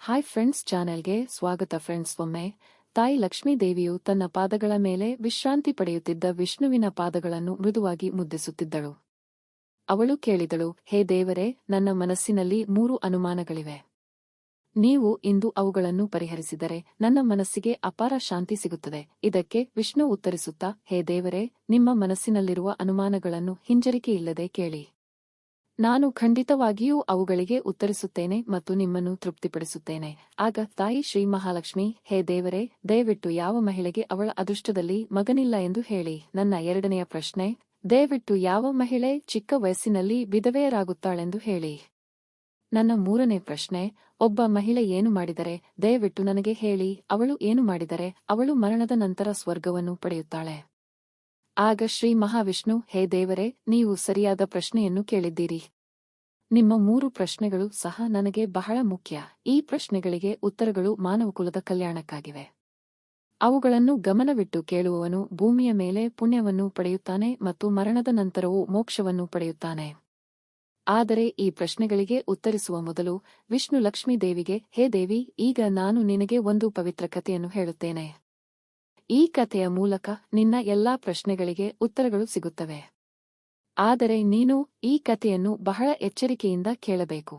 Hi friends, ಚಾನೆಲ್ಗೆ ಸ್ವಾಗತ friends. ಒಮ್ಮೆ ತಾಯಿ ಲಕ್ಷ್ಮೀ ದೇವಿಯು ತನ್ನ ಪಾದಗಳ ಮೇಲೆ ವಿಶ್ರಾಂತಿ ಪಡೆಯುತ್ತಿದ್ದ ವಿಷ್ಣುವಿನ ಪಾದಗಳನ್ನು ಮೃದುವಾಗಿ ಮುದ್ದಿಸುತ್ತಿದ್ದಳು. ಅವಳು ಕೇಳಿದಳು, ಹೇ ದೇವರೇ, ನನ್ನ ಮನಸ್ಸಿನಲ್ಲಿ 3 ಅನುಮಾನಗಳಿವೆ. ನೀವು ಇಂದು ಅವುಗಳನ್ನು ಪರಿಹರಿಸಿದರೆ ನನ್ನ ಮನಸ್ಸಿಗೆ ಅಪಾರ ಶಾಂತಿ ಸಿಗುತ್ತದೆ. ಇದಕ್ಕೆ ವಿಷ್ಣು ಉತ್ತರಿಸುತ್ತಾ, ಹೇ ದೇವರೇ, ನಿಮ್ಮ ಮನಸ್ಸಿನಲ್ಲಿರುವ ಅನುಮಾನಗಳನ್ನು ಹಿಂಜರಿಕೆಯಿಲ್ಲದೆ ಕೇಳಿ. ನಾನು ಖಂಡಿತವಾಗಿಯೂ ಅವುಗಳಿಗೆ ಉತ್ತರಿಸುತ್ತೇನೆ ಮತ್ತು ನಿಮ್ಮನ್ನು ತೃಪ್ತಿಪಡಿಸುತ್ತೇನೆ. ಆಗ ತಾಯಿ ಶ್ರೀ ಮಹಾಲಕ್ಷ್ಮಿ, ಹೇ ದೇವರೇ, ದಯವಿಟ್ಟು ಯಾವ ಮಹಿಳೆಗೆ ಅವಳ ಅದೃಷ್ಟದಲ್ಲಿ ಮಗನಿಲ್ಲ ಎಂದು ಹೇಳಿ. ನನ್ನ 2ನೆಯ ಪ್ರಶ್ನೆ, ದಯವಿಟ್ಟು ಯಾವ ಮಹಿಳೆ ಚಿಕ್ಕ ವಯಸ್ಸಿನಲ್ಲಿ ವಿಧವೆಯರಾಗುತ್ತಾಳೆಂದು ಹೇಳಿ. ನನ್ನ 3ನೇ ಪ್ರಶ್ನೆ, ಒಬ್ಬ ಮಹಿಳೆ ಏನು ಮಾಡಿದರೆ ದಯವಿಟ್ಟು ನನಗೆ ಹೇಳಿ. ಅವಳು ಏನು ಮಾಡಿದರೆ ಅವಳು ಮರಣದ ನಂತರ ಸ್ವರ್ಗವನ್ನು ಪಡೆಯುತ್ತಾಳೆ. ಆಗ ಶ್ರೀ ಮಹಾವಿಷ್ಣು, ಹೇ ದೇವರೇ, ನೀವು ಸರಿಯಾದ ಪ್ರಶ್ನೆಯನ್ನು ಕೇಳಿದ್ದೀರಿ. ನಿಮ್ಮ 3 ಪ್ರಶ್ನೆಗಳು ಸಹ ನನಗೆ ಬಹಳ ಮುಖ್ಯ. ಈ ಪ್ರಶ್ನೆಗಳಿಗೆ ಉತ್ತರಗಳು ಮಾನವಕುಲದ ಕಲ್ಯಾಣಕ್ಕಾಗಿವೆ. ಅವುಗಳನ್ನು ಗಮನವಿಟ್ಟು ಕೇಳುವವನು ಭೂಮಿಯ ಮೇಲೆ ಪುಣ್ಯವನ್ನು ಪಡೆಯುತ್ತಾನೆ ಮತ್ತು ಮರಣದ ನಂತರವೂ ಮೋಕ್ಷವನ್ನು ಪಡೆಯುತ್ತಾನೆ. ಆದರೆ ಈ ಪ್ರಶ್ನೆಗಳಿಗೆ ಉತ್ತರಿಸುವ ಮೊದಲು ವಿಷ್ಣು ಲಕ್ಷ್ಮೀ ದೇವಿಗೆ, ಹೇ ದೇವಿ, ಈಗ ನಾನು ನಿನಗೆ ಒಂದು ಪವಿತ್ರ ಕಥೆಯನ್ನು ಹೇಳುತ್ತೇನೆ. ಈ ಕಥೆಯ ಮೂಲಕ ನಿನ್ನ ಎಲ್ಲಾ ಪ್ರಶ್ನೆಗಳಿಗೆ ಉತ್ತರಗಳು ಸಿಗುತ್ತವೆ. ಆದರೆ ನೀನು ಈ ಕಥೆಯನ್ನು ಬಹಳ ಎಚ್ಚರಿಕೆಯಿಂದ ಕೇಳಬೇಕು.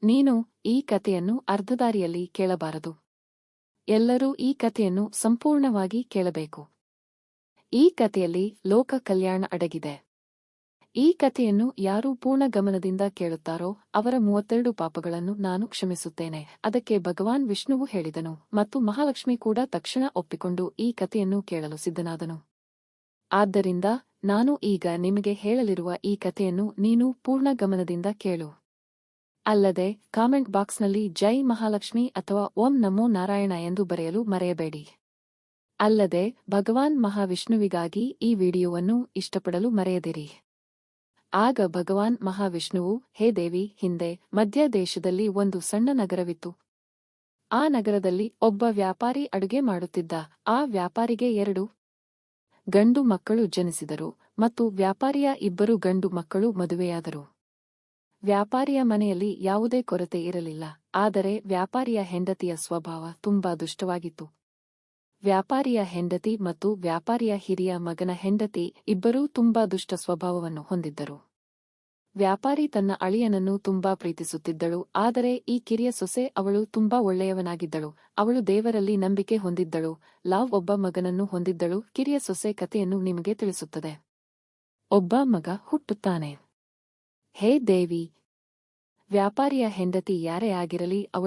ನೀನು ಈ ಕಥೆಯನ್ನು ಅರ್ಧದಾರಿಯಲ್ಲಿ ಕೇಳಬಾರದು. ಎಲ್ಲರೂ ಈ ಕಥೆಯನ್ನು ಸಂಪೂರ್ಣವಾಗಿ ಕೇಳಬೇಕು. ಈ ಕಥೆಯಲ್ಲಿ ಲೋಕ ಕಲ್ಯಾಣ ಅಡಗಿದೆ. ಈ ಕಥೆಯನ್ನು ಯಾರು ಪೂರ್ಣ ಗಮನದಿಂದ ಕೇಳುತ್ತಾರೋ ಅವರ 32 ಪಾಪಗಳನ್ನು ನಾನು ಕ್ಷಮಿಸುತ್ತೇನೆ. ಅದಕ್ಕೆ ಭಗವಾನ್ ವಿಷ್ಣುವು ಹೇಳಿದನು ಮತ್ತು ಮಹಾಲಕ್ಷ್ಮಿ ಕೂಡ ತಕ್ಷಣ ಒಪ್ಪಿಕೊಂಡು ಈ ಕಥೆಯನ್ನು ಕೇಳಲು ಸಿದ್ಧನಾದನು. ಆದ್ದರಿಂದ ನಾನು ಈಗ ನಿಮಗೆ ಹೇಳಲಿರುವ ಈ ಕಥೆಯನ್ನು ನೀನು ಪೂರ್ಣ ಗಮನದಿಂದ ಕೇಳು. ಅಲ್ಲದೆ ಕಾಮೆಂಟ್ ಬಾಕ್ಸ್ನಲ್ಲಿ ಜೈ ಮಹಾಲಕ್ಷ್ಮಿ ಅಥವಾ ಓಂ ನಮೋ ನಾರಾಯಣ ಎಂದು ಬರೆಯಲು ಮರೆಯಬೇಡಿ. ಅಲ್ಲದೆ ಭಗವಾನ್ ಮಹಾವಿಷ್ಣುವಿಗಾಗಿ ಈ ವಿಡಿಯೋವನ್ನು ಇಷ್ಟಪಡಲು ಮರೆಯದಿರಿ. ಆಗ ಭಗವಾನ್ ಮಹಾವಿಷ್ಣುವು, ಹೇ ದೇವಿ, ಹಿಂದೆ ಮಧ್ಯ ದೇಶದಲ್ಲಿ ಒಂದು ಸಣ್ಣ ನಗರವಿತ್ತು. ಆ ನಗರದಲ್ಲಿ ಒಬ್ಬ ವ್ಯಾಪಾರಿ ಅಡುಗೆ ಮಾಡುತ್ತಿದ್ದ. ಆ ವ್ಯಾಪಾರಿಗೆ 2 ಗಂಡು ಮಕ್ಕಳು ಜನಿಸಿದರು ಮತ್ತು ವ್ಯಾಪಾರಿಯ 2 ಗಂಡು ಮಕ್ಕಳು ಮದುವೆಯಾದರು. ವ್ಯಾಪಾರಿಯ ಮನೆಯಲ್ಲಿ ಯಾವುದೇ ಕೊರತೆ ಇರಲಿಲ್ಲ. ಆದರೆ ವ್ಯಾಪಾರಿಯ ಹೆಂಡತಿಯ ಸ್ವಭಾವ ತುಂಬಾ ದುಷ್ಟವಾಗಿತ್ತು. ವ್ಯಾಪಾರಿಯ ಹೆಂಡತಿ ಮತ್ತು ವ್ಯಾಪಾರಿಯ ಹಿರಿಯ ಮಗನ ಹೆಂಡತಿ ಇಬ್ಬರೂ ತುಂಬಾ ದುಷ್ಟ ಸ್ವಭಾವವನ್ನು ಹೊಂದಿದ್ದರು. ವ್ಯಾಪಾರಿ ತನ್ನ ಅಳಿಯನನ್ನು ತುಂಬಾ ಪ್ರೀತಿಸುತ್ತಿದ್ದಳು. ಆದರೆ ಈ ಕಿರಿಯ ಸೊಸೆ, ಅವಳು ತುಂಬಾ ಒಳ್ಳೆಯವನಾಗಿದ್ದಳು. ಅವಳು ದೇವರಲ್ಲಿ ನಂಬಿಕೆ ಹೊಂದಿದ್ದಳು. ಒಬ್ಬ ಮಗನನ್ನು ಹೊಂದಿದ್ದಳು. ಕಿರಿಯ ಸೊಸೆ ಕಥೆಯನ್ನು ನಿಮಗೆ ತಿಳಿಸುತ್ತದೆ. ಒಬ್ಬ ಮಗ ಹುಟ್ಟುತ್ತಾನೆ. ಹೇ ದೇವಿ, ವ್ಯಾಪಾರಿಯ ಹೆಂಡತಿ ಯಾರೇ ಆಗಿರಲಿ, ಅವಳು